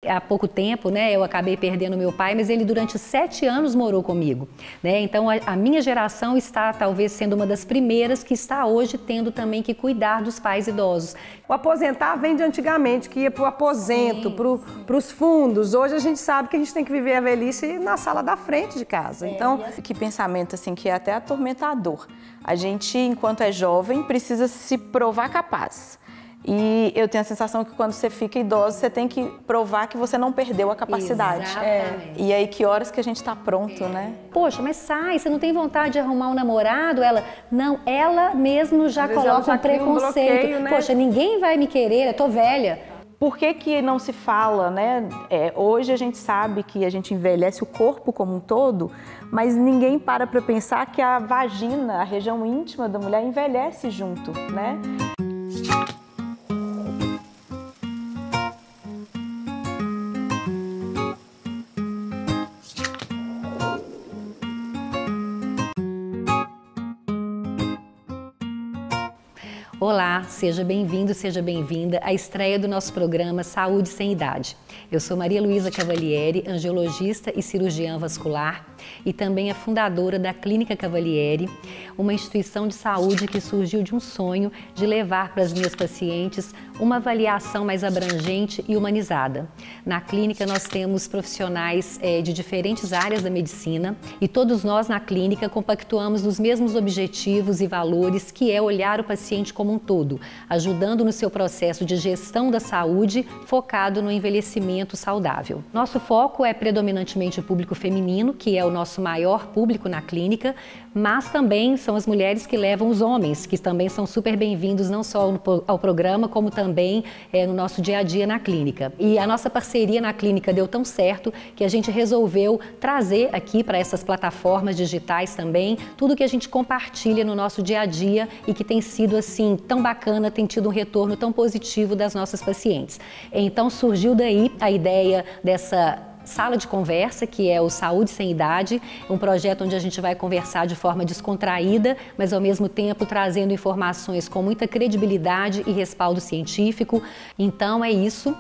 há pouco tempo, né, eu acabei perdendo meu pai, mas ele durante 7 anos morou comigo, né? Então a minha geração está talvez sendo uma das primeiras que está hoje tendo também que cuidar dos pais idosos. O aposentar vem de antigamente, que ia para o aposento, para os fundos. Hoje a gente sabe que a gente tem que viver a velhice na sala da frente de casa. Então, que pensamento assim que é até atormentador. A gente, enquanto é jovem, precisa se provar capaz. E eu tenho a sensação que quando você fica idoso, você tem que provar que você não perdeu a capacidade. E aí, que horas que a gente está pronto, né? Poxa, mas sai, você não tem vontade de arrumar um namorado? Não, ela mesmo já coloca um preconceito. Bloqueio, né? Poxa, ninguém vai me querer, eu tô velha. Por que não se fala, né? Hoje a gente sabe que a gente envelhece o corpo como um todo, mas ninguém para pensar que a vagina, a região íntima da mulher, envelhece junto, né? Olá, seja bem-vindo, seja bem-vinda à estreia do nosso programa Saúde Sem Idade. Eu sou Maria Luísa Cavalieri, angiologista e cirurgiã vascular e também a fundadora da Clínica Cavalieri, uma instituição de saúde que surgiu de um sonho de levar para as minhas pacientes uma avaliação mais abrangente e humanizada. Na clínica nós temos profissionais de diferentes áreas da medicina e todos nós na clínica compactuamos nos mesmos objetivos e valores, que é olhar o paciente como um todo, ajudando no seu processo de gestão da saúde focado no envelhecimento saudável. Nosso foco é predominantemente o público feminino, que é o nosso maior público na clínica, mas também são as mulheres que levam os homens, que também são super bem-vindos não só ao programa, como também no nosso dia a dia na clínica. E a nossa parceria na clínica deu tão certo que a gente resolveu trazer aqui para essas plataformas digitais também tudo que a gente compartilha no nosso dia a dia e que tem sido assim tão bacana, tem tido um retorno tão positivo das nossas pacientes. Então surgiu daí a ideia dessa sala de conversa, que é o Saúde Sem Idade, um projeto onde a gente vai conversar de forma descontraída, mas ao mesmo tempo trazendo informações com muita credibilidade e respaldo científico. Então é isso,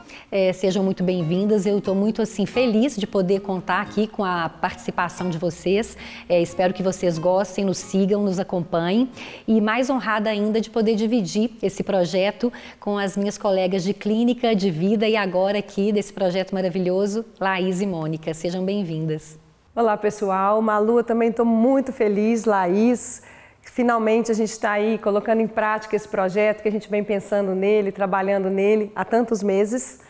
sejam muito bem-vindas. Eu estou muito assim feliz de poder contar aqui com a participação de vocês. Espero que vocês gostem, nos sigam, nos acompanhem e mais honrada ainda de poder dividir esse projeto com as minhas colegas de clínica, de vida e agora aqui desse projeto maravilhoso, Laís e Mônica. Sejam bem-vindas. Olá, pessoal. Malu, eu também estou muito feliz, Laís. Finalmente a gente está aí colocando em prática esse projeto que a gente vem pensando nele, trabalhando nele há tantos meses.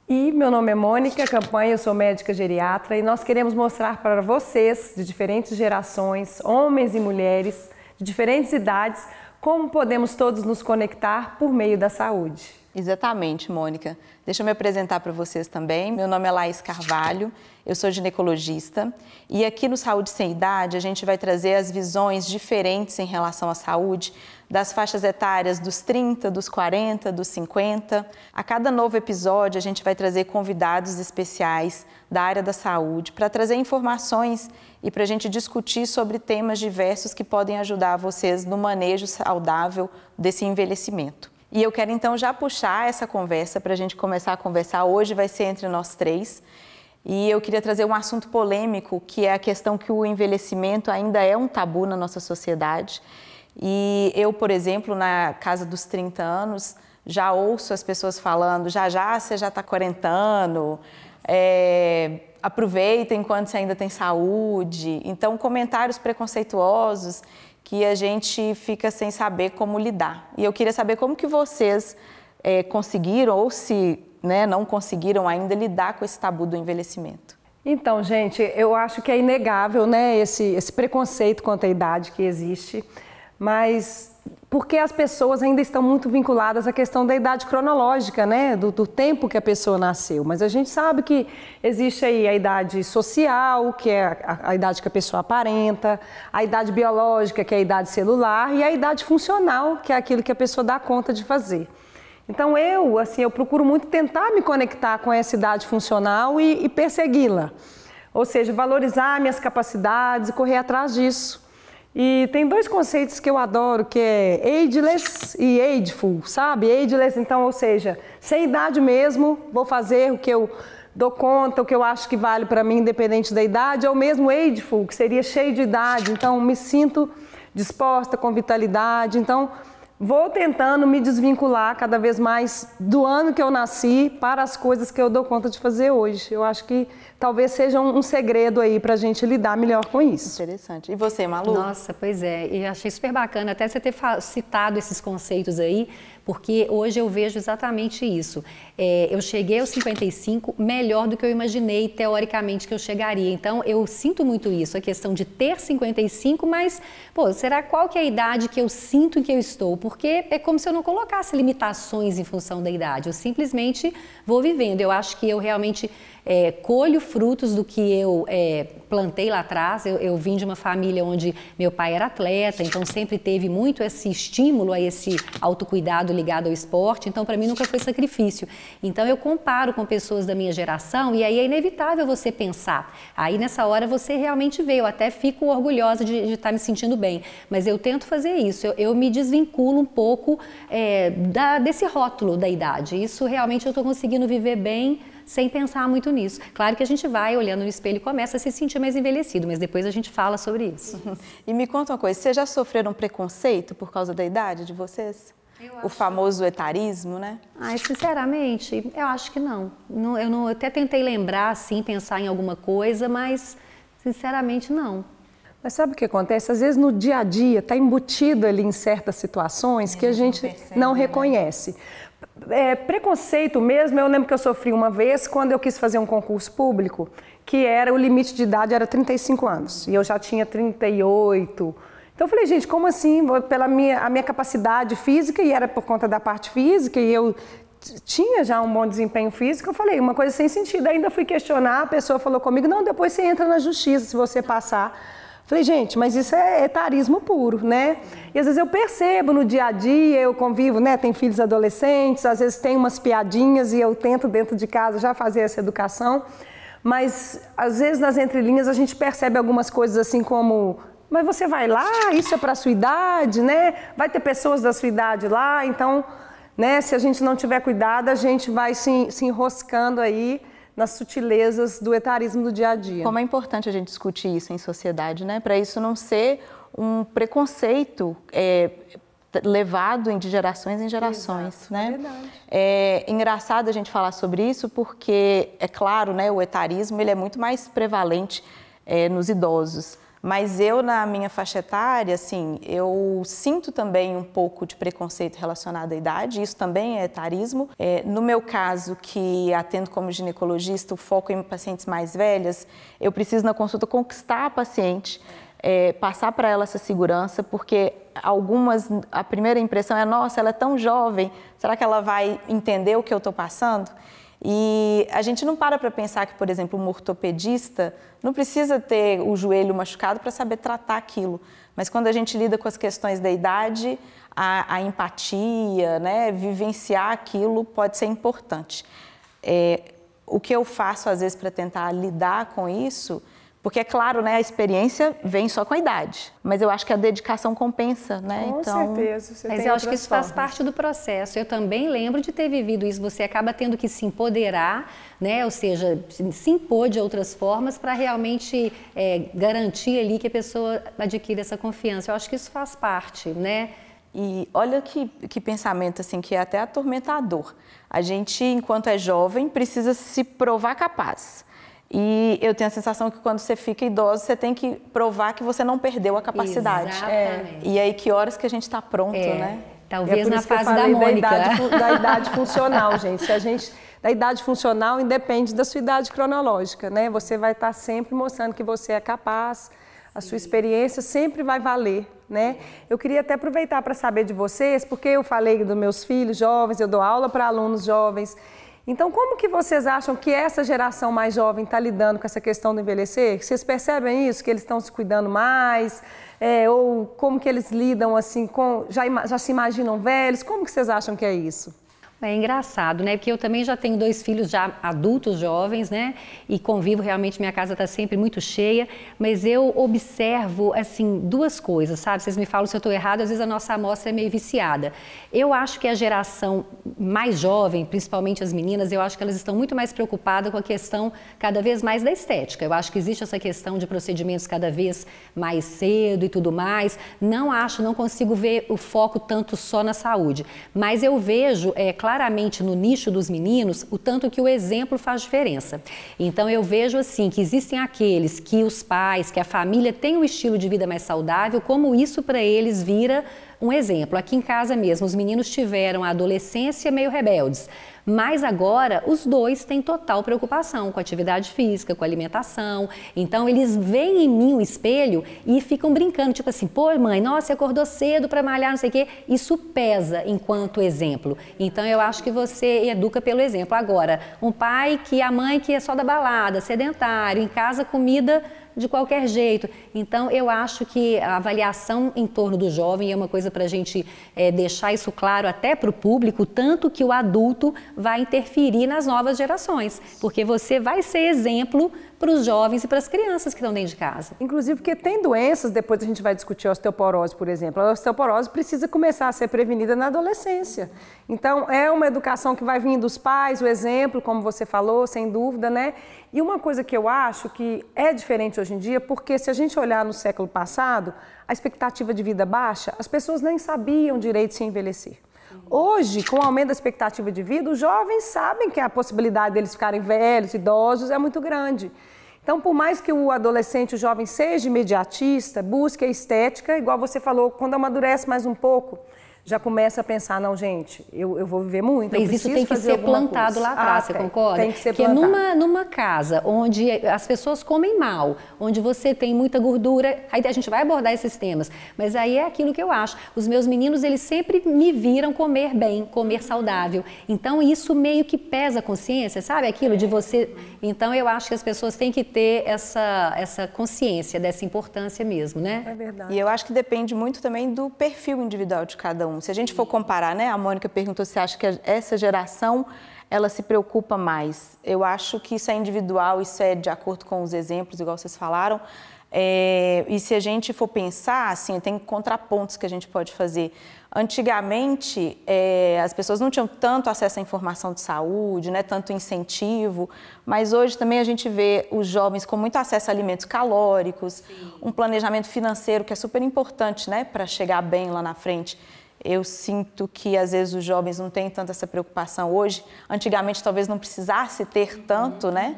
E meu nome é Mônica Campanha, eu sou médica geriatra e nós queremos mostrar para vocês, de diferentes gerações, homens e mulheres, de diferentes idades, como podemos todos nos conectar por meio da saúde. Exatamente, Mônica. Deixa eu me apresentar para vocês também. Meu nome é Laís Carvalho, eu sou ginecologista e aqui no Saúde Sem Idade a gente vai trazer as visões diferentes em relação à saúde, das faixas etárias dos 30, dos 40, dos 50. A cada novo episódio a gente vai trazer convidados especiais da área da saúde para trazer informações e para a gente discutir sobre temas diversos que podem ajudar vocês no manejo saudável desse envelhecimento. E eu quero então já puxar essa conversa para a gente começar a conversar. Hoje vai ser entre nós três. E eu queria trazer um assunto polêmico, que é a questão que o envelhecimento ainda é um tabu na nossa sociedade. E eu, por exemplo, na casa dos 30 anos, já ouço as pessoas falando, já você já está quarentando, aproveita enquanto você ainda tem saúde. Então, comentários preconceituosos que a gente fica sem saber como lidar. E eu queria saber como que vocês conseguiram, ou se não conseguiram ainda, lidar com esse tabu do envelhecimento. Então, gente, eu acho que é inegável, né, esse preconceito quanto à idade que existe, mas porque as pessoas ainda estão muito vinculadas à questão da idade cronológica, né, do tempo que a pessoa nasceu. Mas a gente sabe que existe aí a idade social, que é a idade que a pessoa aparenta, a idade biológica, que é a idade celular, e a idade funcional, que é aquilo que a pessoa dá conta de fazer. Então eu procuro muito tentar me conectar com essa idade funcional e persegui-la. Ou seja, valorizar minhas capacidades e correr atrás disso. E tem dois conceitos que eu adoro, que é ageless e ageful, sabe? Ageless, então, ou seja, sem idade mesmo, vou fazer o que eu dou conta, o que eu acho que vale para mim, independente da idade, é o mesmo ageful, que seria cheio de idade. Então, me sinto disposta, com vitalidade. Então, vou tentando me desvincular cada vez mais do ano que eu nasci para as coisas que eu dou conta de fazer hoje. Eu acho que talvez seja um segredo aí para a gente lidar melhor com isso. Interessante. E você, Malu? Nossa, pois é. E achei super bacana até você ter citado esses conceitos aí, porque hoje eu vejo exatamente isso. Eu cheguei aos 55 melhor do que eu imaginei, teoricamente, que eu chegaria. Então, eu sinto muito isso, a questão de ter 55, mas, pô, será qual que é a idade que eu sinto que eu estou? Porque é como se eu não colocasse limitações em função da idade. Eu simplesmente vou vivendo. Eu acho que eu realmente colho frutos do que eu plantei lá atrás. Eu vim de uma família onde meu pai era atleta, então sempre teve muito esse estímulo a esse autocuidado ligado ao esporte, então para mim nunca foi sacrifício. Então eu comparo com pessoas da minha geração e aí é inevitável você pensar. Aí nessa hora você realmente vê, eu até fico orgulhosa de estar me sentindo bem, mas eu tento fazer isso, eu me desvinculo um pouco desse rótulo da idade. Isso realmente eu estou conseguindo viver bem, sem pensar muito nisso. Claro que a gente vai olhando no espelho e começa a se sentir mais envelhecido, mas depois a gente fala sobre isso. E me conta uma coisa, vocês já sofreram preconceito por causa da idade de vocês? O famoso etarismo, né? Ai, sinceramente, eu acho que não. Eu até tentei lembrar, assim, pensar em alguma coisa, mas sinceramente não. Mas sabe o que acontece? Às vezes no dia a dia está embutido ali em certas situações que a gente não reconhece. Preconceito mesmo, eu lembro que eu sofri uma vez quando eu quis fazer um concurso público, que o limite de idade era 35 anos, e eu já tinha 38. Então eu falei, gente, como assim? Pela a minha capacidade física, e era por conta da parte física, e eu tinha já um bom desempenho físico, eu falei, uma coisa sem sentido. Ainda fui questionar, a pessoa falou comigo, não, depois você entra na justiça se você passar. Falei, gente, mas isso é etarismo puro, né? E às vezes eu percebo no dia a dia, eu convivo, né? Tem filhos adolescentes, às vezes tem umas piadinhas e eu tento dentro de casa já fazer essa educação, mas às vezes nas entrelinhas a gente percebe algumas coisas assim como, mas você vai lá, isso é para a sua idade, né? Vai ter pessoas da sua idade lá, então, né? Se a gente não tiver cuidado, a gente vai se enroscando aí nas sutilezas do etarismo do dia a dia. Como é importante a gente discutir isso em sociedade, né? Para isso não ser um preconceito levado de gerações em gerações. Exato, né? É verdade. É engraçado a gente falar sobre isso porque, é claro, né, o etarismo ele é muito mais prevalente nos idosos. Mas eu, na minha faixa etária, assim, eu sinto também um pouco de preconceito relacionado à idade, isso também é etarismo. No meu caso, que atendo como ginecologista, o foco em pacientes mais velhas, eu preciso na consulta conquistar a paciente, passar para ela essa segurança, porque a primeira impressão é, nossa, ela é tão jovem, será que ela vai entender o que eu estou passando? E a gente não para pensar que, por exemplo, um ortopedista não precisa ter o joelho machucado para saber tratar aquilo. Mas quando a gente lida com as questões da idade, a empatia, né, vivenciar aquilo pode ser importante. O que eu faço, às vezes, para tentar lidar com isso, porque é claro, né, a experiência vem só com a idade, mas eu acho que a dedicação compensa, né? Com certeza. Mas eu acho que isso faz parte do processo. Eu também lembro de ter vivido isso. Você acaba tendo que se empoderar, né? Ou seja, se impor de outras formas para realmente garantir ali que a pessoa adquira essa confiança. Eu acho que isso faz parte, né? E olha que pensamento assim que é até atormentador. A gente, enquanto é jovem, precisa se provar capaz. E eu tenho a sensação que quando você fica idoso, você tem que provar que você não perdeu a capacidade. Exatamente. E aí, que horas que a gente está pronto, né? Talvez na fase da Mônica. Da idade funcional, gente. Da idade funcional independe da sua idade cronológica, né? Você vai estar sempre mostrando que você é capaz, a sua experiência sempre vai valer, né? Eu queria até aproveitar para saber de vocês, porque eu falei dos meus filhos jovens, eu dou aula para alunos jovens. Então, como que vocês acham que essa geração mais jovem está lidando com essa questão do envelhecer? Vocês percebem isso, que eles estão se cuidando mais? Ou como que eles lidam assim, já se imaginam velhos? Como que vocês acham que é isso? É engraçado, né? Porque eu também já tenho 2 filhos já adultos, jovens, né? E convivo, realmente, minha casa está sempre muito cheia, mas eu observo, assim, 2 coisas, sabe? Vocês me falam se eu estou errada, às vezes a nossa amostra é meio viciada. Eu acho que a geração mais jovem, principalmente as meninas, eu acho que elas estão muito mais preocupadas com a questão cada vez mais da estética. Eu acho que existe essa questão de procedimentos cada vez mais cedo e tudo mais. Não consigo ver o foco tanto só na saúde, mas eu vejo, claramente no nicho dos meninos, o tanto que o exemplo faz diferença. Então eu vejo assim que existem aqueles que os pais, que a família tem um estilo de vida mais saudável, como isso para eles vira um exemplo. Aqui em casa mesmo, os meninos tiveram a adolescência meio rebeldes, mas agora os 2 têm total preocupação com a atividade física, com a alimentação. Então eles veem em mim o espelho e ficam brincando, tipo assim, pô mãe, nossa, você acordou cedo para malhar, não sei o quê. Isso pesa enquanto exemplo. Então eu acho que você educa pelo exemplo. Agora, um pai que a mãe que é só da balada, sedentário, em casa comida de qualquer jeito. Então, eu acho que a avaliação em torno do jovem é uma coisa para a gente deixar isso claro até para o público, tanto que o adulto vai interferir nas novas gerações, porque você vai ser exemplo para os jovens e para as crianças que estão dentro de casa. Inclusive porque tem doenças, depois a gente vai discutir a osteoporose, por exemplo. A osteoporose precisa começar a ser prevenida na adolescência. Então, é uma educação que vai vir dos pais, o exemplo, como você falou, sem dúvida, né? E uma coisa que eu acho que é diferente hoje em dia, porque se a gente olhar no século passado, a expectativa de vida baixa, as pessoas nem sabiam direito se envelhecer. Hoje, com o aumento da expectativa de vida, os jovens sabem que a possibilidade deles ficarem velhos, idosos, é muito grande. Então, por mais que o adolescente, o jovem seja imediatista, busque a estética, igual você falou, quando amadurece mais um pouco, já começa a pensar, não, gente, eu vou viver muito, mas isso tem que ser plantado lá atrás, você concorda? Tem que ser plantado. Porque numa casa onde as pessoas comem mal, onde você tem muita gordura, aí a gente vai abordar esses temas, mas aí é aquilo que eu acho. Os meus meninos, eles sempre me viram comer bem, comer saudável. Então, isso meio que pesa a consciência, sabe? Aquilo de você... Então, eu acho que as pessoas têm que ter essa consciência dessa importância mesmo, né? É verdade. E eu acho que depende muito também do perfil individual de cada um. Se a gente for comparar, né? A Mônica perguntou se acha que essa geração, ela se preocupa mais. Eu acho que isso é individual, isso é de acordo com os exemplos, igual vocês falaram. E se a gente for pensar, assim, tem contrapontos que a gente pode fazer. Antigamente, as pessoas não tinham tanto acesso à informação de saúde, né, tanto incentivo, mas hoje também a gente vê os jovens com muito acesso a alimentos calóricos, um planejamento financeiro que é super importante, né, para chegar bem lá na frente. Eu sinto que, às vezes, os jovens não têm tanto essa preocupação hoje. Antigamente, talvez não precisasse ter tanto, né?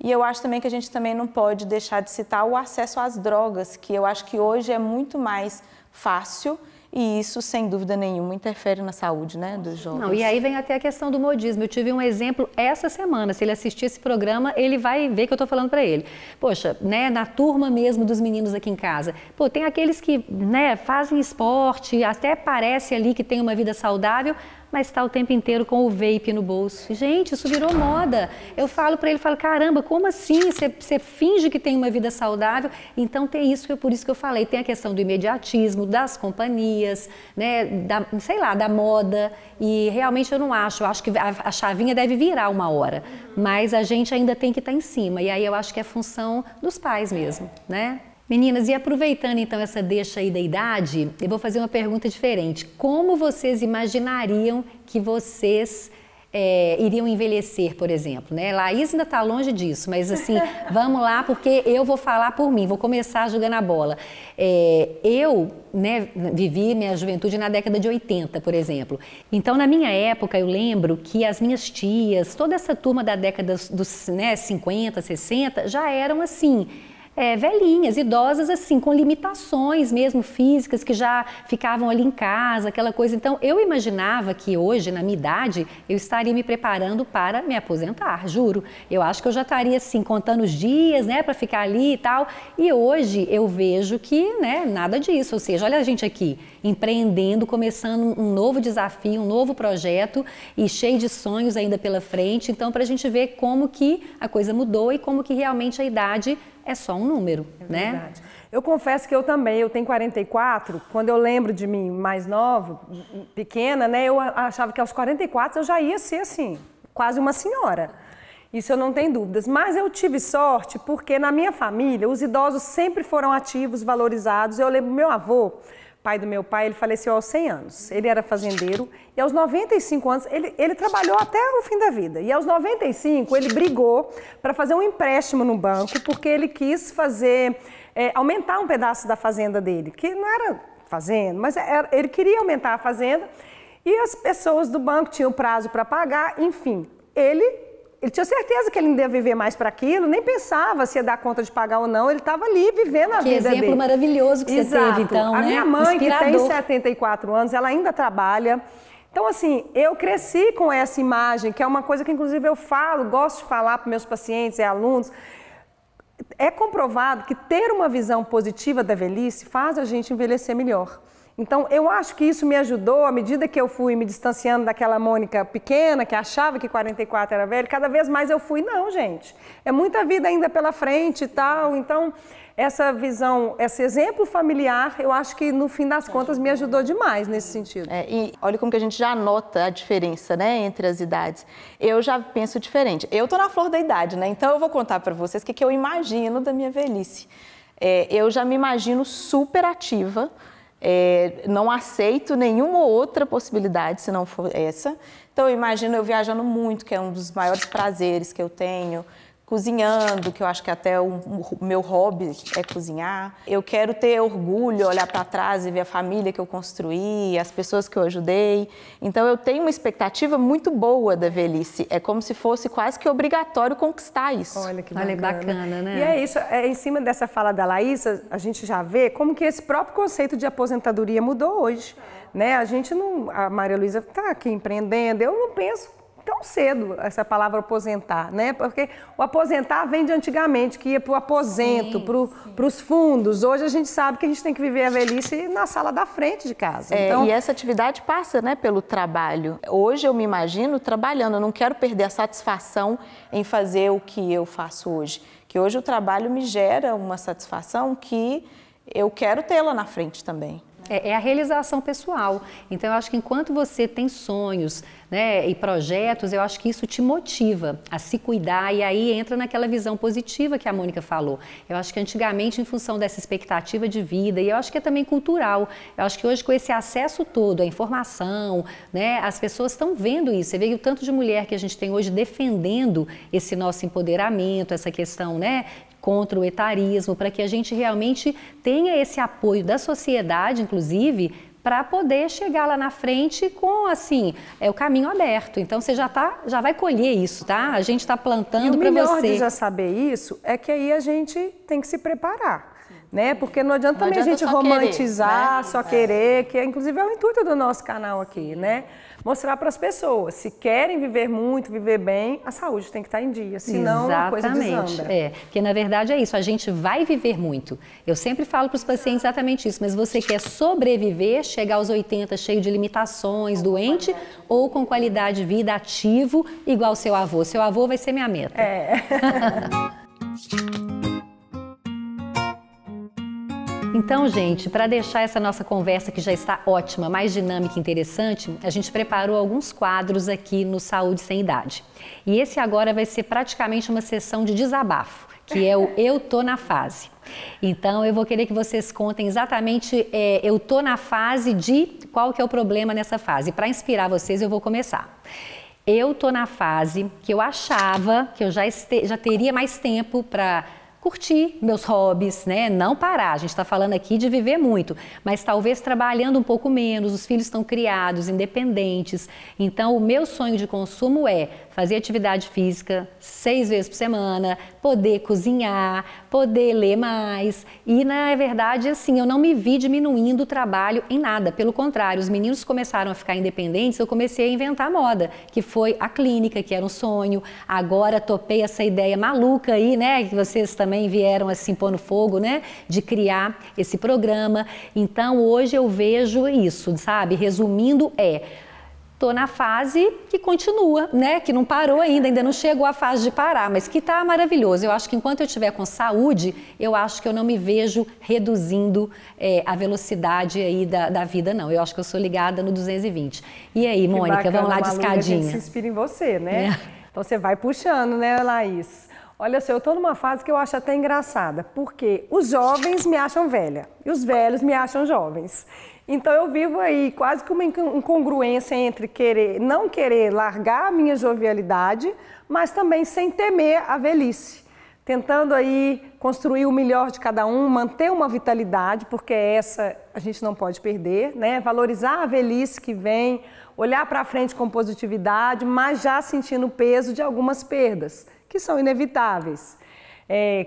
E eu acho também que a gente também não pode deixar de citar o acesso às drogas, que eu acho que hoje é muito mais fácil e isso, sem dúvida nenhuma, interfere na saúde, né, dos jovens. Não, e aí vem até a questão do modismo. Eu tive um exemplo essa semana. Se ele assistir esse programa, ele vai ver que eu estou falando para ele. Poxa, né, na turma mesmo dos meninos aqui em casa, pô, tem aqueles que, né, fazem esporte, até parece ali que tem uma vida saudável, mas está o tempo inteiro com o vape no bolso. Gente, isso virou moda. Eu falo para ele, caramba, como assim? Você finge que tem uma vida saudável? Então tem isso, por isso que eu falei, tem a questão do imediatismo, das companhias, né, da moda, e realmente eu não acho, eu acho que a chavinha deve virar uma hora, mas a gente ainda tem que estar em cima, e aí eu acho que é função dos pais mesmo, né? Meninas, e aproveitando então essa deixa aí da idade, eu vou fazer uma pergunta diferente. Como vocês imaginariam que vocês iriam envelhecer, por exemplo, né? Laís ainda está longe disso, mas assim, vamos lá, porque eu vou falar por mim, vou começar jogando a bola. Eu, né, vivi minha juventude na década de 80, por exemplo. Então, na minha época, eu lembro que as minhas tias, toda essa turma da década dos 50, 60, já eram assim... velhinhas, idosas assim, com limitações mesmo físicas, que já ficavam ali em casa, aquela coisa. Então, eu imaginava que hoje, na minha idade, eu estaria me preparando para me aposentar, juro. Eu acho que eu já estaria assim, contando os dias, né, para ficar ali e tal. E hoje eu vejo que, né, nada disso. Ou seja, olha a gente aqui, empreendendo, começando um novo desafio, um novo projeto e cheio de sonhos ainda pela frente. Então, para a gente ver como que a coisa mudou e como que realmente a idade é só um número, né? Verdade. Eu confesso que eu também, eu tenho 44, quando eu lembro de mim mais nova, pequena, né, eu achava que aos 44 eu já ia ser assim, quase uma senhora. Isso eu não tenho dúvidas. Mas eu tive sorte porque na minha família os idosos sempre foram ativos, valorizados. Eu lembro meu avô, pai do meu pai, ele faleceu aos 100 anos. Ele era fazendeiro e aos 95 anos ele trabalhou até o fim da vida. E aos 95 ele brigou para fazer um empréstimo no banco porque ele quis aumentar um pedaço da fazenda dele, que não era fazenda, mas ele queria aumentar a fazenda e as pessoas do banco tinham prazo para pagar, enfim. Ele tinha certeza que ele não ia viver mais para aquilo, nem pensava se ia dar conta de pagar ou não, ele estava ali vivendo a vida dele. Que exemplo maravilhoso que você teve, então, né? A minha mãe, Inspirador. que tem 74 anos, ela ainda trabalha. Então, assim, eu cresci com essa imagem, que é uma coisa que, inclusive, eu gosto de falar para meus pacientes e alunos. É comprovado que ter uma visão positiva da velhice faz a gente envelhecer melhor. Então, eu acho que isso me ajudou, à medida que eu fui me distanciando daquela Mônica pequena, que achava que 44 era velho, cada vez mais eu fui, não, gente, é muita vida ainda pela frente e tal. Então, essa visão, esse exemplo familiar, eu acho que, no fim das contas, me ajudou demais nesse sentido. E olha como que a gente já nota a diferença, né, entre as idades. Eu já penso diferente. Eu tô na flor da idade, né, então eu vou contar para vocês o que eu imagino da minha velhice. Eu já me imagino super ativa, não aceito nenhuma outra possibilidade se não for essa. Então eu imagino eu viajando muito, que é um dos maiores prazeres que eu tenho, cozinhando, que eu acho que até o meu hobby é cozinhar. Eu quero ter orgulho, olhar para trás e ver a família que eu construí, as pessoas que eu ajudei. Então eu tenho uma expectativa muito boa da velhice. É como se fosse quase que obrigatório conquistar isso. Olha que bacana. Olha, bacana, né? E é isso, em cima dessa fala da Laísa, a gente já vê como que esse próprio conceito de aposentadoria mudou hoje. Né? A gente não, a Maria Luísa está aqui empreendendo, eu não penso tão cedo essa palavra aposentar, né? Porque o aposentar vem de antigamente, que ia para o aposento, para os fundos. Hoje a gente sabe que a gente tem que viver a velhice na sala da frente de casa. Então... E essa atividade passa, né, pelo trabalho. Hoje eu me imagino trabalhando, eu não quero perder a satisfação em fazer o que eu faço hoje. Que hoje o trabalho me gera uma satisfação que eu quero ter lá na frente também. É a realização pessoal. Então, eu acho que enquanto você tem sonhos, né, e projetos, eu acho que isso te motiva a se cuidar e aí entra naquela visão positiva que a Mônica falou. Eu acho que antigamente, em função dessa expectativa de vida, e eu acho que é também cultural, eu acho que hoje com esse acesso todo, a informação, né, as pessoas estão vendo isso. Você vê o tanto de mulher que a gente tem hoje defendendo esse nosso empoderamento, essa questão, né, contra o etarismo, para que a gente realmente tenha esse apoio da sociedade, inclusive, para poder chegar lá na frente com, assim, o caminho aberto. Então, você já vai colher isso, tá? A gente está plantando para você. E o melhor de já saber isso é que aí a gente tem que se preparar, né? Porque não adianta também a gente romantizar, né? Só querer, que inclusive é o intuito do nosso canal aqui, né? Mostrar para as pessoas, se querem viver muito, viver bem, a saúde tem que estar em dia, senão a coisa desanda. Porque na verdade é isso, a gente vai viver muito. Eu sempre falo para os pacientes exatamente isso, mas você quer sobreviver, chegar aos 80 cheio de limitações, doente, ou com qualidade de vida, ativo, igual seu avô. Seu avô vai ser minha meta. Então, gente, para deixar essa nossa conversa que já está ótima, mais dinâmica e interessante, a gente preparou alguns quadros aqui no Saúde Sem Idade. E esse agora vai ser praticamente uma sessão de desabafo, que é o Eu Tô na Fase. Então, eu vou querer que vocês contem exatamente, eu tô na fase de qual que é o problema nessa fase. Para inspirar vocês, eu vou começar. Eu tô na fase que eu achava que eu já teria mais tempo para curtir meus hobbies, né? Não parar, a gente está falando aqui de viver muito, mas talvez trabalhando um pouco menos, os filhos estão criados, independentes. Então, o meu sonho de consumo é fazer atividade física 6 vezes por semana, poder cozinhar, poder ler mais. E, na verdade, assim, eu não me vi diminuindo o trabalho em nada. Pelo contrário, os meninos começaram a ficar independentes, eu comecei a inventar moda, que foi a clínica, que era um sonho. Agora topei essa ideia maluca aí, né? Que vocês também também vieram assim pôr no fogo, né, de criar esse programa. Então hoje eu vejo isso, sabe? Resumindo, tô na fase que continua, né? Que não parou ainda não chegou a fase de parar, mas que tá maravilhoso. Eu acho que enquanto eu estiver com saúde, eu acho que eu não me vejo reduzindo a velocidade aí da vida, não. Eu acho que eu sou ligada no 220. E aí, Mônica, bacana, vamos lá de escadinha. A gente se inspira em você, né? Então você vai puxando, né, Laís? Olha só, eu tô numa fase que eu acho até engraçada, porque os jovens me acham velha e os velhos me acham jovens. Então eu vivo aí quase que uma incongruência entre não querer largar a minha jovialidade, mas também sem temer a velhice. Tentando aí construir o melhor de cada um, manter uma vitalidade, porque essa a gente não pode perder, né? Valorizar a velhice que vem, olhar para frente com positividade, mas já sentindo o peso de algumas perdas, que são inevitáveis.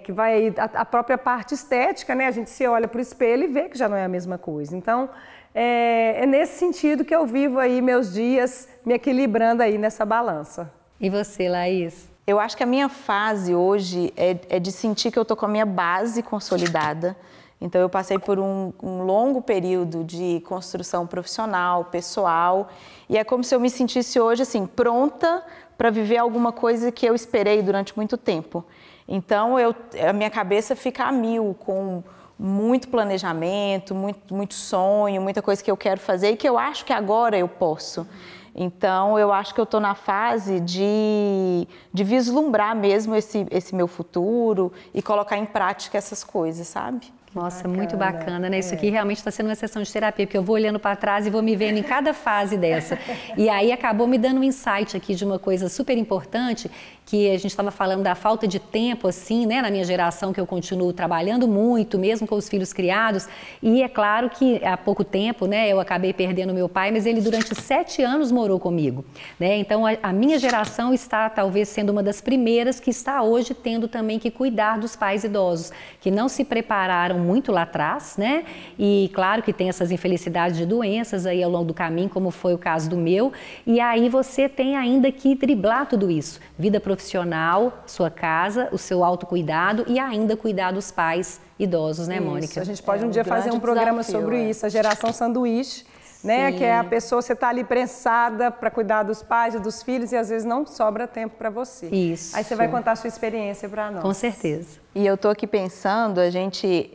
Que vai a própria parte estética, né? A gente se olha para o espelho e vê que já não é a mesma coisa. Então, é nesse sentido que eu vivo aí meus dias me equilibrando aí nessa balança. E você, Laís? Eu acho que a minha fase hoje é de sentir que eu tô com a minha base consolidada. Então, eu passei por um longo período de construção profissional, pessoal, e é como se eu me sentisse hoje, assim, pronta para viver alguma coisa que eu esperei durante muito tempo. Então, a minha cabeça fica a mil, com muito planejamento, muito sonho, muita coisa que eu quero fazer e que eu acho que agora eu posso. Então, eu acho que eu estou na fase de vislumbrar mesmo esse meu futuro e colocar em prática essas coisas, sabe? Nossa, muito bacana, né? Isso aqui realmente está sendo uma sessão de terapia, porque eu vou olhando para trás e vou me vendo em cada fase dessa. E aí acabou me dando um insight aqui de uma coisa super importante, que a gente estava falando da falta de tempo, assim, né? Na minha geração, que eu continuo trabalhando muito, mesmo com os filhos criados. E é claro que há pouco tempo, né? Eu acabei perdendo meu pai, mas ele durante 7 anos morou comigo, né? Então a minha geração está talvez sendo uma das primeiras que está hoje tendo também que cuidar dos pais idosos, que não se prepararam muito lá atrás, né? E claro que tem essas infelicidades de doenças aí ao longo do caminho, como foi o caso do meu. E aí você tem ainda que driblar tudo isso. Vida profissional, sua casa, o seu autocuidado e ainda cuidar dos pais idosos, né, Mônica? Isso, a gente pode um dia fazer um programa sobre isso, a geração sanduíche, né? Que é a pessoa, você está ali prensada para cuidar dos pais e dos filhos e às vezes não sobra tempo para você. Isso. Aí você vai contar a sua experiência para nós. Com certeza. E eu estou aqui pensando,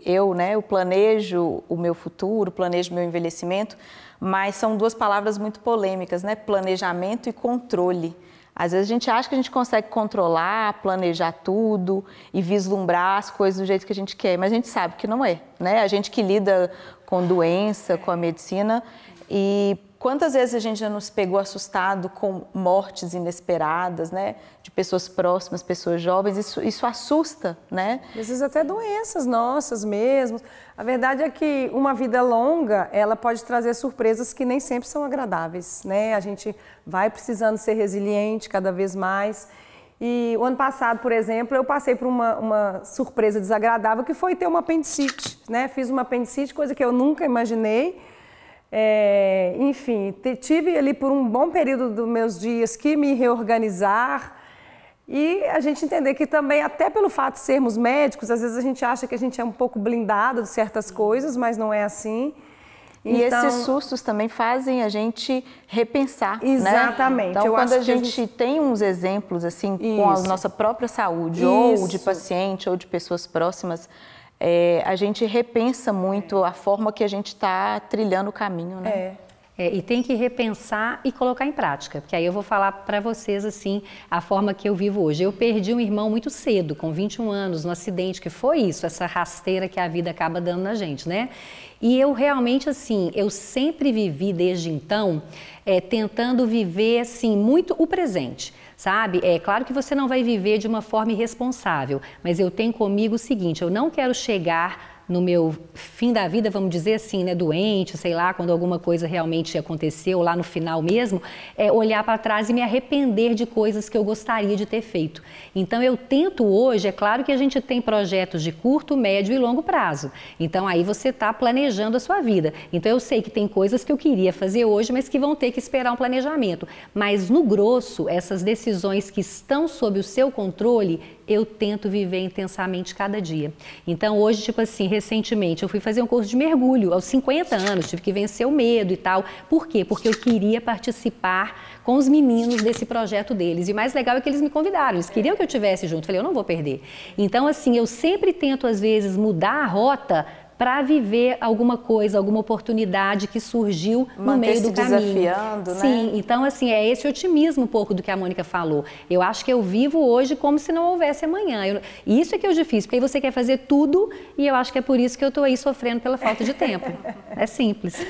eu planejo o meu futuro, planejo o meu envelhecimento, mas são 2 palavras muito polêmicas, né? Planejamento e controle. Às vezes a gente acha que a gente consegue controlar, planejar tudo e vislumbrar as coisas do jeito que a gente quer, mas a gente sabe que não é, né? A gente que lida com doença, com a medicina, e quantas vezes a gente já nos pegou assustado com mortes inesperadas, né? De pessoas próximas, pessoas jovens, isso assusta, né? Às vezes até doenças nossas mesmo. A verdade é que uma vida longa, ela pode trazer surpresas que nem sempre são agradáveis, né? A gente vai precisando ser resiliente cada vez mais. E o ano passado, por exemplo, eu passei por uma surpresa desagradável que foi ter uma apendicite, né? Fiz uma apendicite, coisa que eu nunca imaginei. Enfim, tive ali por um bom período dos meus dias que me reorganizar e a gente entender que também, até pelo fato de sermos médicos, às vezes a gente acha que a gente é um pouco blindado de certas coisas, mas não é assim. E esses sustos também fazem a gente repensar, exatamente. Né? Então, quando a gente tem uns exemplos assim com a nossa própria saúde, ou de paciente, ou de pessoas próximas, a gente repensa muito a forma que a gente está trilhando o caminho, né? E tem que repensar e colocar em prática, porque aí eu vou falar para vocês assim, a forma que eu vivo hoje. Eu perdi um irmão muito cedo, com 21 anos, no acidente, que foi isso, essa rasteira que a vida acaba dando na gente, né? E eu realmente, assim, eu sempre vivi desde então, tentando viver, assim, muito o presente. Sabe? É claro que você não vai viver de uma forma irresponsável, mas eu tenho comigo o seguinte, eu não quero chegar no meu fim da vida, vamos dizer assim, né, doente, sei lá, quando alguma coisa realmente aconteceu, lá no final mesmo, olhar para trás e me arrepender de coisas que eu gostaria de ter feito. Então eu tento hoje, é claro que a gente tem projetos de curto, médio e longo prazo, então aí você está planejando a sua vida. Então eu sei que tem coisas que eu queria fazer hoje, mas que vão ter que esperar um planejamento. Mas no grosso, essas decisões que estão sob o seu controle, eu tento viver intensamente cada dia. Então hoje, tipo assim, recentemente eu fui fazer um curso de mergulho aos 50 anos, tive que vencer o medo e tal. Por quê? Porque eu queria participar com os meninos desse projeto deles. E o mais legal é que eles me convidaram, eles queriam que eu estivesse junto. Eu falei, eu não vou perder. Então assim, eu sempre tento às vezes mudar a rota para viver alguma coisa, alguma oportunidade que surgiu no meio do caminho. Desafiando, né? Sim, então assim, é esse otimismo um pouco do que a Mônica falou. Eu acho que eu vivo hoje como se não houvesse amanhã. Isso é que é o difícil, porque aí você quer fazer tudo e eu acho que é por isso que eu estou aí sofrendo pela falta de tempo. É simples.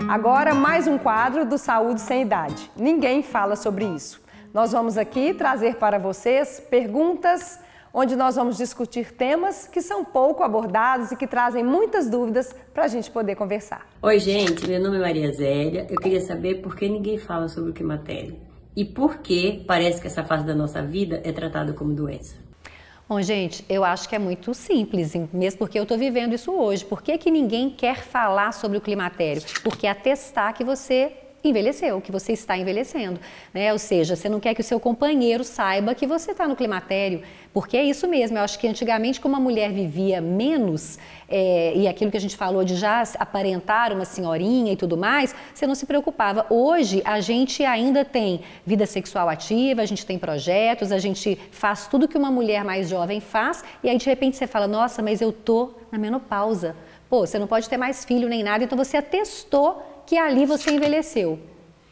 Agora, mais um quadro do Saúde Sem Idade. Ninguém fala sobre isso. Nós vamos aqui trazer para vocês perguntas onde nós vamos discutir temas que são pouco abordados e que trazem muitas dúvidas para a gente poder conversar. Oi, gente, meu nome é Maria Zélia. Eu queria saber por que ninguém fala sobre o climatério e por que parece que essa fase da nossa vida é tratada como doença. Bom, gente, eu acho que é muito simples, mesmo porque eu estou vivendo isso hoje. Por que que ninguém quer falar sobre o climatério? Porque atestar que você envelheceu, que você está envelhecendo, né? Ou seja, você não quer que o seu companheiro saiba que você está no climatério, porque é isso mesmo. Eu acho que antigamente, como a mulher vivia menos, e aquilo que a gente falou de já aparentar uma senhorinha e tudo mais, você não se preocupava. Hoje, a gente ainda tem vida sexual ativa, a gente tem projetos, a gente faz tudo que uma mulher mais jovem faz, e aí de repente você fala, nossa, mas eu tô na menopausa. Pô, você não pode ter mais filho nem nada, então você atestou que ali você envelheceu,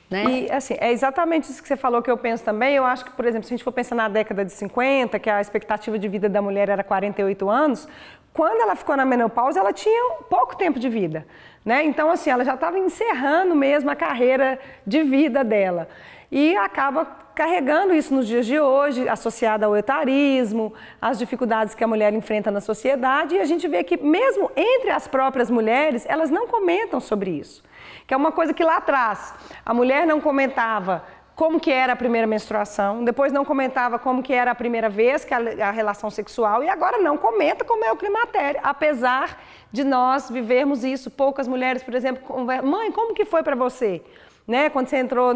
né? E assim, é exatamente isso que você falou que eu penso também. Eu acho que, por exemplo, se a gente for pensar na década de 50, que a expectativa de vida da mulher era 48 anos, quando ela ficou na menopausa, ela tinha pouco tempo de vida, né? Então, assim, ela já estava encerrando mesmo a carreira de vida dela. E acaba carregando isso nos dias de hoje, associado ao etarismo, às dificuldades que a mulher enfrenta na sociedade, e a gente vê que mesmo entre as próprias mulheres, elas não comentam sobre isso. Que é uma coisa que lá atrás a mulher não comentava como que era a primeira menstruação, depois não comentava como que era a primeira vez que a relação sexual, e agora não comenta como é o climatério, apesar de nós vivermos isso. Poucas mulheres, por exemplo, mãe, como que foi para você? Né? Quando você entrou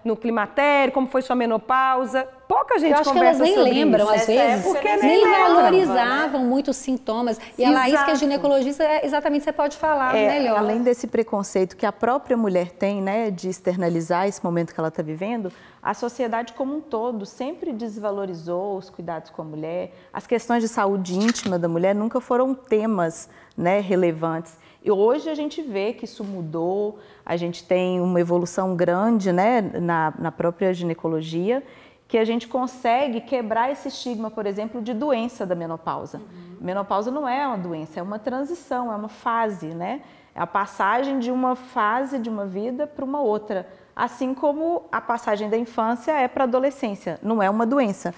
no climatério, como foi sua menopausa? Pouca gente conversa sobre isso. Eu acho que elas nem lembram, às vezes, porque nem valorizavam, né? muito os sintomas. E a Laís, que é ginecologista, exatamente você pode falar melhor. Além desse preconceito que a própria mulher tem, né, de externalizar esse momento que ela está vivendo, a sociedade como um todo sempre desvalorizou os cuidados com a mulher. As questões de saúde íntima da mulher nunca foram temas, né, relevantes. E hoje a gente vê que isso mudou, a gente tem uma evolução grande, né, na própria ginecologia, que a gente consegue quebrar esse estigma, por exemplo, de doença da menopausa. Menopausa não é uma doença, é uma transição, é uma fase, né? É a passagem de uma fase de uma vida para uma outra. Assim como a passagem da infância é para a adolescência, não é uma doença.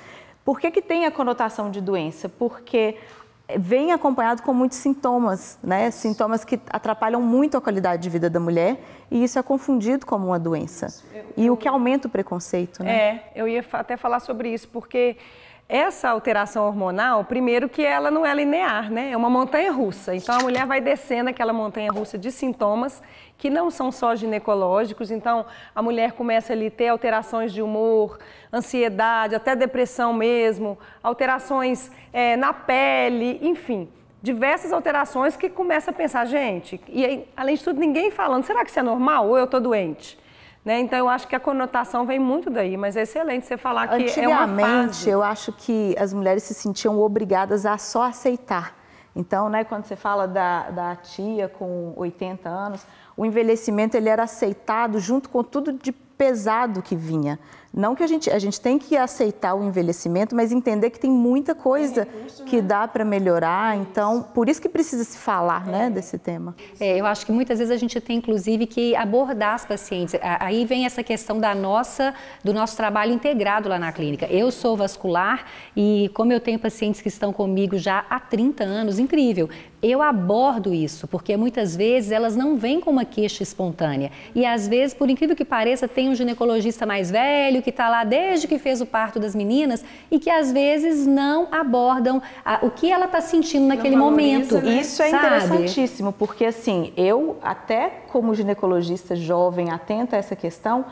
Por que que tem a conotação de doença? Porque vem acompanhado com muitos sintomas, né? Sintomas que atrapalham muito a qualidade de vida da mulher, e isso é confundido como uma doença. E o que aumenta o preconceito, né? Eu ia até falar sobre isso, porque essa alteração hormonal, primeiro que ela não é linear, né? É uma montanha-russa. Então a mulher vai descendo aquela montanha-russa de sintomas que não são só ginecológicos. Então a mulher começa ali a ter alterações de humor, ansiedade, até depressão mesmo, alterações na pele, enfim, diversas alterações que começa a pensar, gente, e aí, além de tudo, ninguém falando, será que isso é normal ou eu tô doente? Né? Então, eu acho que a conotação vem muito daí, mas é excelente você falar que é uma fase. Antigamente, eu acho que as mulheres se sentiam obrigadas a só aceitar. Então, né, quando você fala da tia com 80 anos, o envelhecimento ele era aceitado junto com tudo de pesado que vinha. Não que a gente tem que aceitar o envelhecimento, mas entender que tem muita coisa que dá para melhorar. Então, por isso que precisa se falar, né, desse tema. Eu acho que muitas vezes a gente tem, inclusive, que abordar as pacientes. Aí vem essa questão do nosso trabalho integrado lá na clínica. Eu sou vascular e como eu tenho pacientes que estão comigo já há 30 anos, incrível. Eu abordo isso, porque muitas vezes elas não vêm com uma queixa espontânea. E às vezes, por incrível que pareça, tem um ginecologista mais velho que está lá desde que fez o parto das meninas e que às vezes não abordam o que ela está sentindo naquele momento. Né? Isso é interessantíssimo, porque assim, eu até como ginecologista jovem, atenta a essa questão,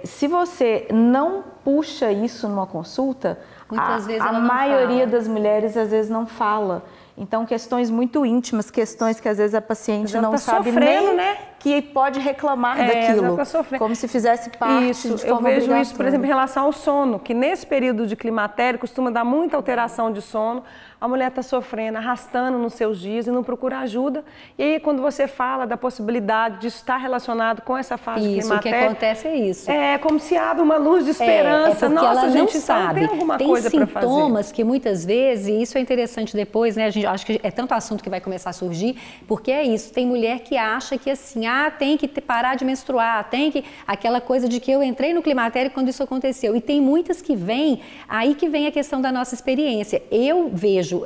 Se você não puxa isso numa consulta, muitas vezes a ela não maioria fala. das mulheres às vezes não fala. Então, questões muito íntimas, questões que às vezes a paciente não sabe nem, né? Que pode reclamar daquilo, como se fizesse parte isso, de forma eu vejo obrigatória. isso, por exemplo, em relação ao sono, que nesse período de climatério costuma dar muita alteração de sono, a mulher está sofrendo, arrastando nos seus dias e não procura ajuda. E aí, quando você fala da possibilidade de estar relacionado com essa fase de climatério... Isso, o que acontece é isso. É como se abre uma luz de esperança. Porque Nossa, ela gente, não sabe. Tem alguma coisa para fazer. Tem sintomas que muitas vezes, e isso é interessante depois, né? A gente acho que é tanto assunto que vai começar a surgir, porque é isso. Tem mulher que acha que assim, tem que parar de menstruar, tem que... Aquela coisa de que eu entrei no climatério quando isso aconteceu. E tem muitas que vêm, aí que vem a questão da nossa experiência. Eu vejo,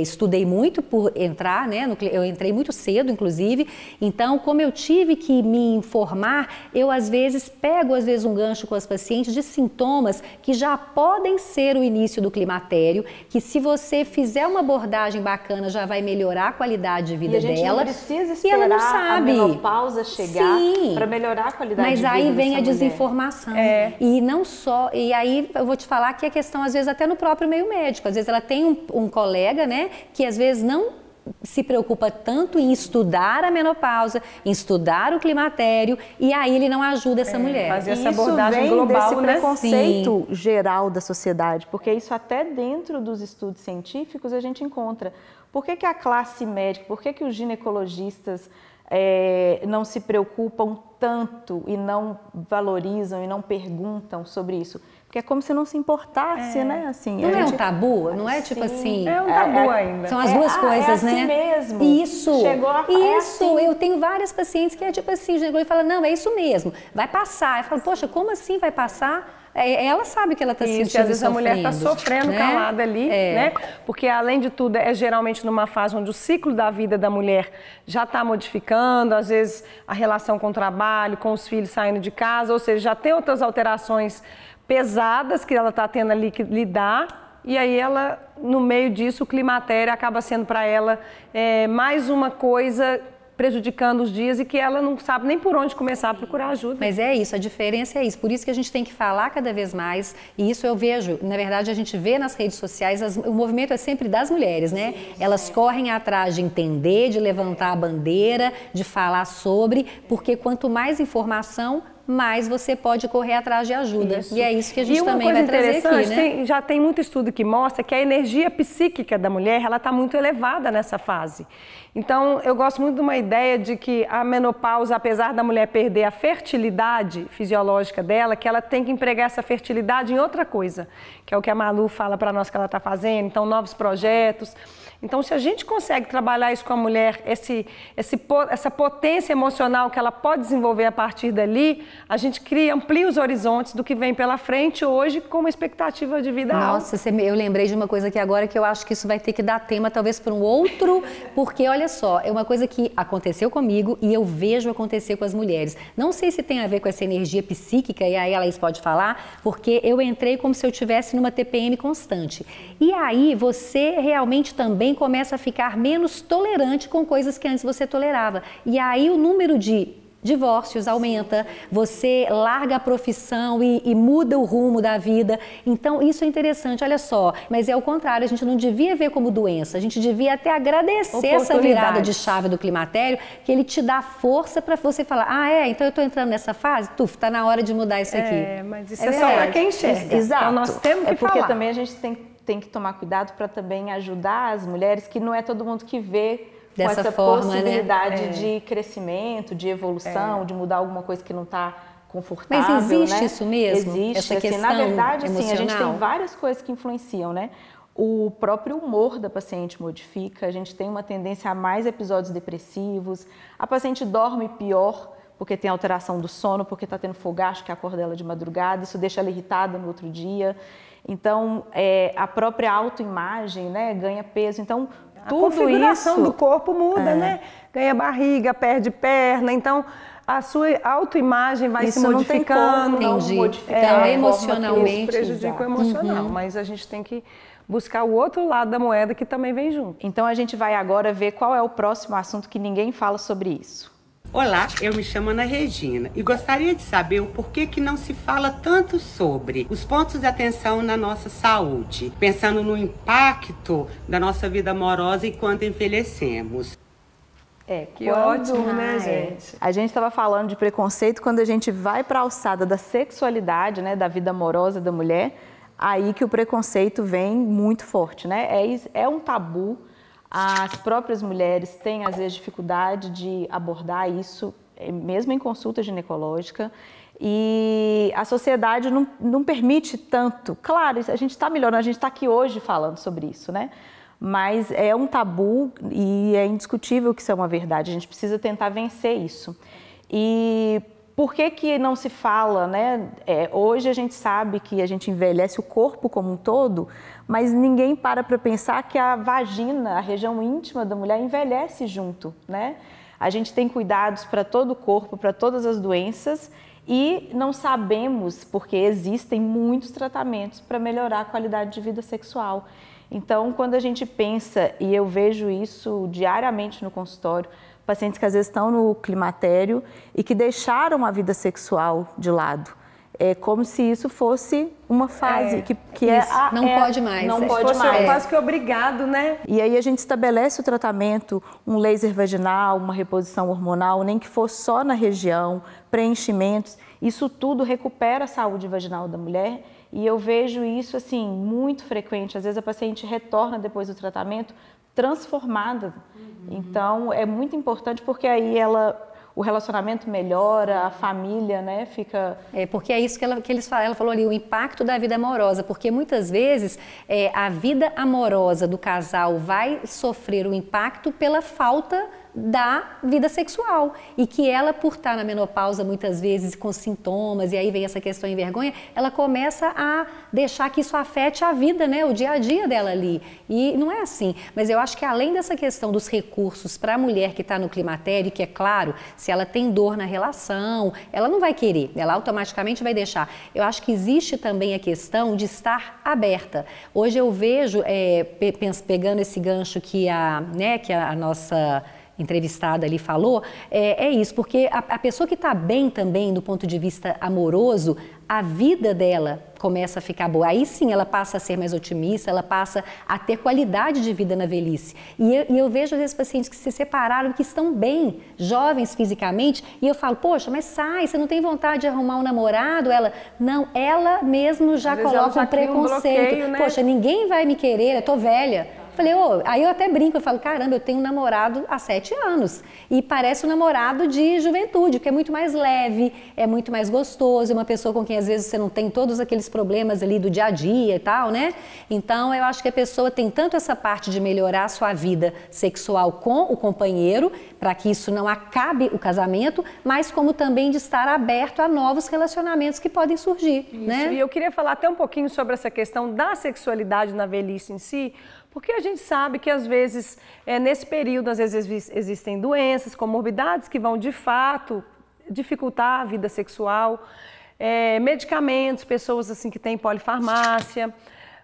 estudei muito por entrar, né? Eu entrei muito cedo, inclusive. Então, como eu tive que me informar, eu às vezes pego um gancho com as pacientes de sintomas que já podem ser o início do climatério, que se você fizer uma abordagem bacana já vai melhorar a qualidade de vida dela. E a gente não precisa esperar ela não sabe. A menopausa chegar para melhorar a qualidade de vida. Mas aí vem a mulher. desinformação. E não só, e aí eu vou te falar que a questão às vezes até no próprio meio médico, às vezes ela tem um colega, né, que às vezes não se preocupa tanto em estudar a menopausa, em estudar o climatério, e aí ele não ajuda essa mulher. Fazer essa abordagem global, global, desse né? preconceito geral da sociedade, porque isso até dentro dos estudos científicos a gente encontra. Por que a classe médica, por que os ginecologistas não se preocupam tanto e não valorizam e não perguntam sobre isso? Porque é como se não se importasse, né? Assim, não é um tabu? Não é tipo assim... É um tabu ainda. São as duas coisas, assim né? Mesmo. Isso. Chegou a Isso. assim. Eu tenho várias pacientes que é tipo assim, o ginecologista fala, não, é isso mesmo, vai passar. Eu falo, poxa, como assim vai passar? Ela sabe que ela está sentindo e às vezes a mulher está sofrendo, sofrendo, né? calada ali, né? Porque além de tudo é geralmente numa fase onde o ciclo da vida da mulher já está modificando, às vezes a relação com o trabalho, com os filhos saindo de casa, ou seja, já tem outras alterações pesadas que ela está tendo ali que lidar, e aí ela, no meio disso, o climatério acaba sendo para ela mais uma coisa prejudicando os dias e que ela não sabe nem por onde começar a procurar ajuda. Mas é isso, a diferença é isso. Por isso que a gente tem que falar cada vez mais, e isso eu vejo, na verdade a gente vê nas redes sociais, o movimento é sempre das mulheres, né? Elas correm atrás de entender, de levantar a bandeira, de falar sobre, porque quanto mais informação, mais você pode correr atrás de ajuda. Isso. E é isso que a gente também vai trazer aqui, né? Já tem muito estudo que mostra que a energia psíquica da mulher, ela está muito elevada nessa fase. Então, eu gosto muito de uma ideia de que a menopausa, apesar da mulher perder a fertilidade fisiológica dela, que ela tem que empregar essa fertilidade em outra coisa, que é o que a Malu fala para nós que ela está fazendo, então novos projetos. Então, se a gente consegue trabalhar isso com a mulher, essa potência emocional que ela pode desenvolver a partir dali, a gente amplia os horizontes do que vem pela frente hoje com uma expectativa de vida alta. Nossa, eu lembrei de uma coisa aqui agora que eu acho que isso vai ter que dar tema talvez para um outro, porque olha só, é uma coisa que aconteceu comigo e eu vejo acontecer com as mulheres. Não sei se tem a ver com essa energia psíquica, e aí a Laís pode falar, porque eu entrei como se eu estivesse numa TPM constante. E aí você realmente também começa a ficar menos tolerante com coisas que antes você tolerava. E aí o número de divórcios aumenta, você larga a profissão e muda o rumo da vida. Então, isso é interessante, olha só. Mas é o contrário, a gente não devia ver como doença, a gente devia até agradecer essa virada de chave do climatério, que ele te dá força para você falar, então eu estou entrando nessa fase, está na hora de mudar isso aqui. Mas isso é só para quem enxerga. Exato. Então, nós temos que porque falar. também a gente tem que tomar cuidado para também ajudar as mulheres, que não é todo mundo que vê dessa com essa forma, possibilidade de crescimento, de evolução, de mudar alguma coisa que não está confortável. Mas existe, né? isso mesmo? Existe. Essa assim, questão na verdade, emocional? assim, a gente tem várias coisas que influenciam, né? O próprio humor da paciente modifica, a gente tem uma tendência a mais episódios depressivos, a paciente dorme pior porque tem alteração do sono, porque está tendo fogacho que acorda ela de madrugada, isso deixa ela irritada no outro dia. Então, a própria autoimagem, né, ganha peso. Então, tudo a configuração isso do corpo muda, né? Ganha barriga, perde perna. Então, a sua autoimagem vai se modificando. Não modificar emocionalmente. Isso prejudica o emocional. Mas a gente tem que buscar o outro lado da moeda que também vem junto. Então, a gente vai agora ver qual é o próximo assunto que ninguém fala sobre isso. Olá, eu me chamo Ana Regina e gostaria de saber o porquê que não se fala tanto sobre os pontos de atenção na nossa saúde, pensando no impacto da nossa vida amorosa enquanto envelhecemos. Que ótimo, né, gente? A gente estava falando de preconceito quando a gente vai para a alçada da sexualidade, né, da vida amorosa da mulher, aí que o preconceito vem muito forte, né? É um tabu. As próprias mulheres têm, às vezes, dificuldade de abordar isso, mesmo em consulta ginecológica, e a sociedade não permite tanto. Claro, a gente está melhorando, a gente está aqui hoje falando sobre isso, né? Mas é um tabu e é indiscutível que isso é uma verdade, a gente precisa tentar vencer isso. E por que não se fala, né? Hoje a gente sabe que a gente envelhece o corpo como um todo, mas ninguém para pensar que a vagina, a região íntima da mulher, envelhece junto, né? A gente tem cuidados para todo o corpo, para todas as doenças e não sabemos, porque existem muitos tratamentos para melhorar a qualidade de vida sexual. Então, quando a gente pensa, e eu vejo isso diariamente no consultório, pacientes que às vezes estão no climatério e que deixaram a vida sexual de lado. É como se isso fosse uma fase que não pode mais. Não pode mais. Quase que obrigado, né? E aí a gente estabelece o tratamento, um laser vaginal, uma reposição hormonal, nem que for só na região, preenchimentos. Isso tudo recupera a saúde vaginal da mulher e eu vejo isso assim muito frequente. Às vezes a paciente retorna depois do tratamento transformada. Então, é muito importante porque aí o relacionamento melhora, a família, né, fica... Porque é isso que ela falou ali, o impacto da vida amorosa, porque muitas vezes a vida amorosa do casal vai sofrer o impacto pela falta da vida sexual e que ela, por estar na menopausa muitas vezes com sintomas e aí vem essa questão de vergonha, ela começa a deixar que isso afete a vida, né, o dia a dia dela ali e não é assim, mas eu acho que além dessa questão dos recursos para a mulher que está no climatério, que é claro, se ela tem dor na relação, ela não vai querer, ela automaticamente vai deixar, eu acho que existe também a questão de estar aberta. Hoje eu vejo, pegando esse gancho que a nossa entrevistada ali falou, é isso, porque a pessoa que está bem também do ponto de vista amoroso, a vida dela começa a ficar boa. Aí sim ela passa a ser mais otimista, ela passa a ter qualidade de vida na velhice. E eu vejo às vezes pacientes que se separaram, que estão bem, jovens fisicamente, e eu falo, poxa, mas sai, você não tem vontade de arrumar um namorado? Ela mesmo já coloca um preconceito. Bloqueio, né? Poxa, ninguém vai me querer, eu tô velha. Falei, aí eu até brinco, eu falo, caramba, eu tenho um namorado há 7 anos e parece um namorado de juventude, que é muito mais leve, é muito mais gostoso, é uma pessoa com quem às vezes você não tem todos aqueles problemas ali do dia a dia e tal, né? Então eu acho que a pessoa tem tanto essa parte de melhorar a sua vida sexual com o companheiro, para que isso não acabe o casamento, mas como também de estar aberto a novos relacionamentos que podem surgir, né? E eu queria falar até um pouquinho sobre essa questão da sexualidade na velhice em si, porque a gente sabe que às vezes, nesse período, às vezes existem doenças, comorbidades que vão de fato dificultar a vida sexual, medicamentos, pessoas assim que têm polifarmácia.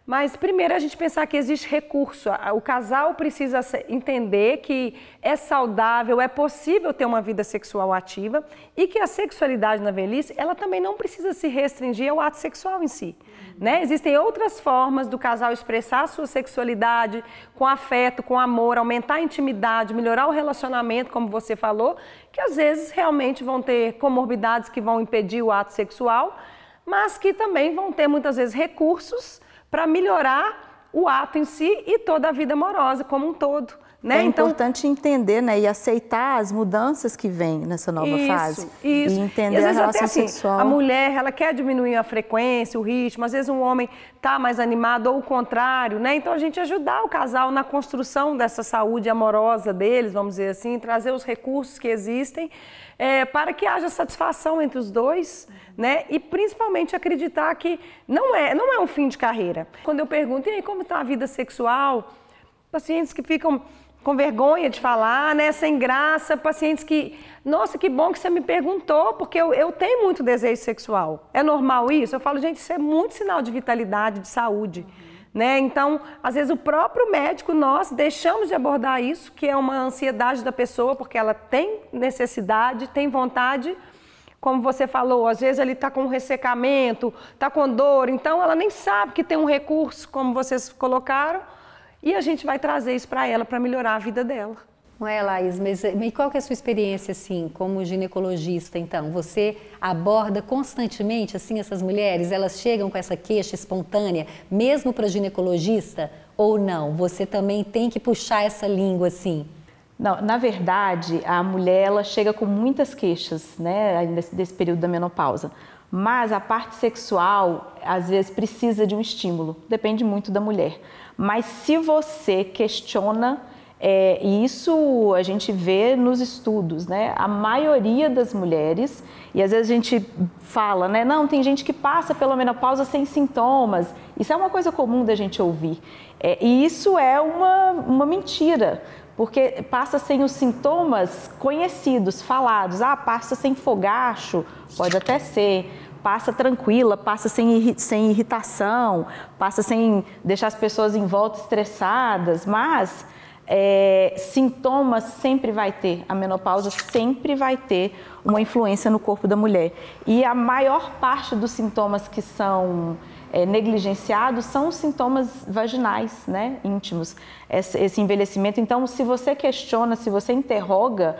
Mas primeiro a gente pensar que existe recurso, o casal precisa entender que é saudável, é possível ter uma vida sexual ativa e que a sexualidade na velhice, ela também não precisa se restringir ao ato sexual em si. Né? Existem outras formas do casal expressar a sua sexualidade com afeto, com amor, aumentar a intimidade, melhorar o relacionamento, como você falou, que às vezes realmente vão ter comorbidades que vão impedir o ato sexual, mas que também vão ter muitas vezes recursos para melhorar o ato em si e toda a vida amorosa como um todo. Né? É importante entender, né, e aceitar as mudanças que vêm nessa nova fase. Isso. E entender a relação até, assim, sexual. A mulher, ela quer diminuir a frequência, o ritmo, às vezes um homem está mais animado ou o contrário, né? Então a gente ajudar o casal na construção dessa saúde amorosa deles, vamos dizer assim, trazer os recursos que existem para que haja satisfação entre os dois, né? E principalmente acreditar que não é um fim de carreira. Quando eu pergunto, e aí, como está a vida sexual? Pacientes que ficam com vergonha de falar, né, sem graça, pacientes que, nossa, que bom que você me perguntou, porque eu tenho muito desejo sexual. É normal isso? Eu falo, gente, isso é muito sinal de vitalidade, de saúde, né? Então, às vezes o próprio médico, nós deixamos de abordar isso, que é uma ansiedade da pessoa, porque ela tem necessidade, tem vontade, como você falou, às vezes ele está com ressecamento, está com dor, então ela nem sabe que tem um recurso, como vocês colocaram, e a gente vai trazer isso para ela, para melhorar a vida dela. Não é, Laís, mas qual que é a sua experiência, assim, como ginecologista, então? Você aborda constantemente, assim, essas mulheres? Elas chegam com essa queixa espontânea, mesmo para ginecologista, ou não? Você também tem que puxar essa língua, assim? Não, na verdade, a mulher, ela chega com muitas queixas, né, desse período da menopausa. Mas a parte sexual, às vezes, precisa de um estímulo. Depende muito da mulher. Mas se você questiona... E isso a gente vê nos estudos, né? A maioria das mulheres, e às vezes a gente fala, né? Não, tem gente que passa pela menopausa sem sintomas. Isso é uma coisa comum da gente ouvir. E isso é uma mentira, porque passa sem os sintomas conhecidos, falados. Ah, passa sem fogacho, pode até ser. Passa tranquila, passa sem irritação, passa sem deixar as pessoas em volta estressadas, mas... sintomas sempre vai ter, a menopausa sempre vai ter uma influência no corpo da mulher. E a maior parte dos sintomas que são negligenciados são os sintomas vaginais, né, íntimos, esse envelhecimento. Então, se você questiona, se você interroga,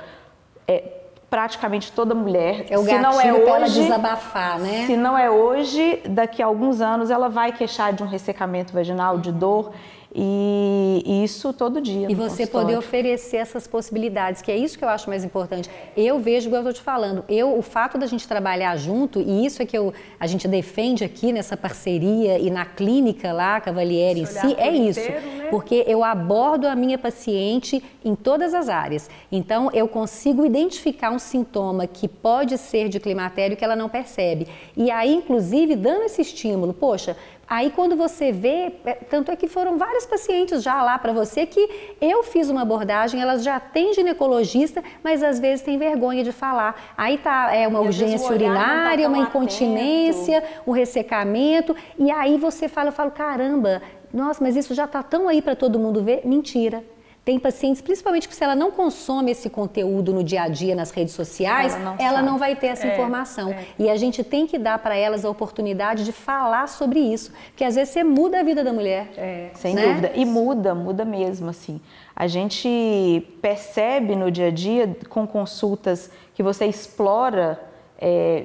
praticamente toda mulher, é o se não é hoje, pra ela desabafar, né? Se não é hoje, daqui a alguns anos ela vai queixar de um ressecamento vaginal, de dor. E isso todo dia. E você poder oferecer essas possibilidades, que é isso que eu acho mais importante. Eu vejo, igual eu estou te falando, o fato da gente trabalhar junto, e isso é que a gente defende aqui nessa parceria e na clínica lá, Cavalieri em si, é isso. Inteiro, né? Porque eu abordo a minha paciente em todas as áreas. Então, eu consigo identificar um sintoma que pode ser de climatério que ela não percebe. E aí, inclusive, dando esse estímulo, poxa, aí quando você vê, tanto é que foram várias pacientes já lá para você que eu fiz uma abordagem, elas já têm ginecologista, mas às vezes tem vergonha de falar. Aí tá uma urgência urinária, uma incontinência, um ressecamento, e aí você fala, eu falo, caramba, nossa, mas isso já tá tão aí para todo mundo ver. Mentira. Tem pacientes, principalmente que se ela não consome esse conteúdo no dia a dia nas redes sociais, ela não vai ter essa informação. E a gente tem que dar para elas a oportunidade de falar sobre isso, porque às vezes você muda a vida da mulher. Sem dúvida. E muda mesmo, assim. A gente percebe no dia a dia, com consultas que você explora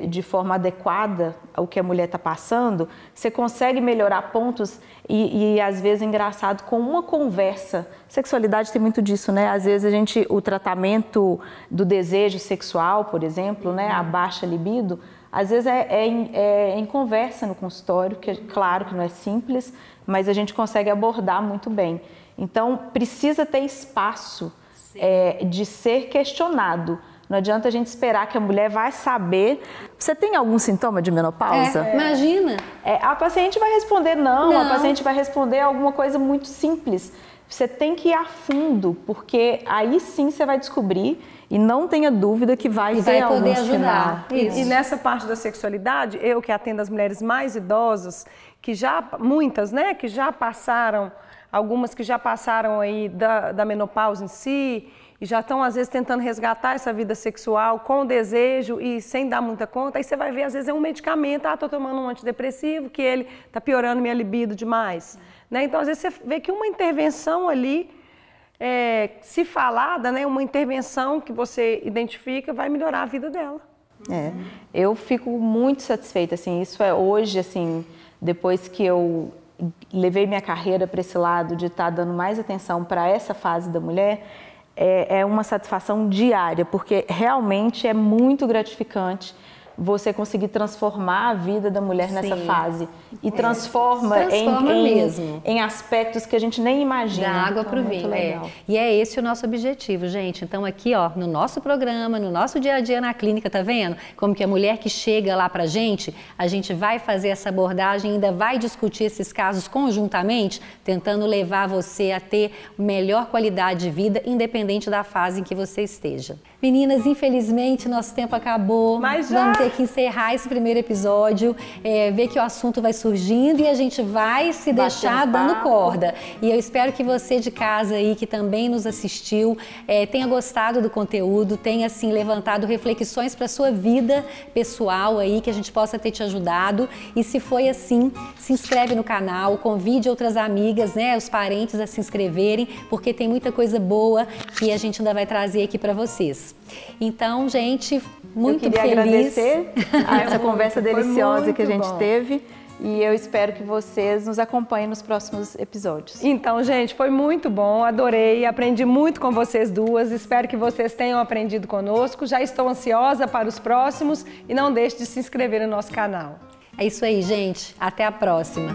de forma adequada o que a mulher está passando, você consegue melhorar pontos e às vezes é engraçado com uma conversa. Sexualidade tem muito disso, né? Às vezes o tratamento do desejo sexual, por exemplo, né? A baixa libido, às vezes em conversa no consultório, que claro que não é simples, mas a gente consegue abordar muito bem. Então precisa ter espaço de ser questionado. Não adianta a gente esperar que a mulher vai saber. Você tem algum sintoma de menopausa? Imagina. A paciente vai responder não, a paciente vai responder alguma coisa muito simples. Você tem que ir a fundo, porque aí sim você vai descobrir e não tenha dúvida que vai ter algum sinal. E nessa parte da sexualidade, eu que atendo as mulheres mais idosas, muitas, né, que já passaram, algumas que já passaram aí da menopausa em si, e já estão, às vezes, tentando resgatar essa vida sexual com desejo e sem dar muita conta. Aí você vai ver, às vezes, é um medicamento. Estou tomando um antidepressivo, que ele está piorando minha libido demais. Né? Então, às vezes, você vê que uma intervenção ali, se falada, né, uma intervenção que você identifica, vai melhorar a vida dela. Eu fico muito satisfeita. Assim, isso hoje, assim, depois que eu levei minha carreira para esse lado de estar dando mais atenção para essa fase da mulher, é uma satisfação diária, porque realmente é muito gratificante você conseguir transformar a vida da mulher nessa fase. E transforma em aspectos que a gente nem imagina. Da água para o vinho. E é esse o nosso objetivo, gente. Então aqui, no nosso programa, no nosso dia a dia na clínica, tá vendo? Como que a mulher que chega lá pra gente, a gente vai fazer essa abordagem, ainda vai discutir esses casos conjuntamente, tentando levar você a ter melhor qualidade de vida, independente da fase em que você esteja. Meninas, infelizmente, nosso tempo acabou. Mas já ter que encerrar esse primeiro episódio, ver que o assunto vai surgindo e a gente vai se deixar dando corda. E eu espero que você de casa aí, que também nos assistiu, tenha gostado do conteúdo, tenha assim levantado reflexões para sua vida pessoal aí, que a gente possa ter te ajudado. E se foi assim, se inscreve no canal, convide outras amigas, né, os parentes a se inscreverem, porque tem muita coisa boa que a gente ainda vai trazer aqui para vocês. Então, gente, muito feliz. Eu queria agradecer a essa conversa deliciosa que a gente teve. E eu espero que vocês nos acompanhem nos próximos episódios. Então, gente, foi muito bom, adorei, aprendi muito com vocês duas, espero que vocês tenham aprendido conosco, já estou ansiosa para os próximos e não deixe de se inscrever no nosso canal. É isso aí, gente, até a próxima.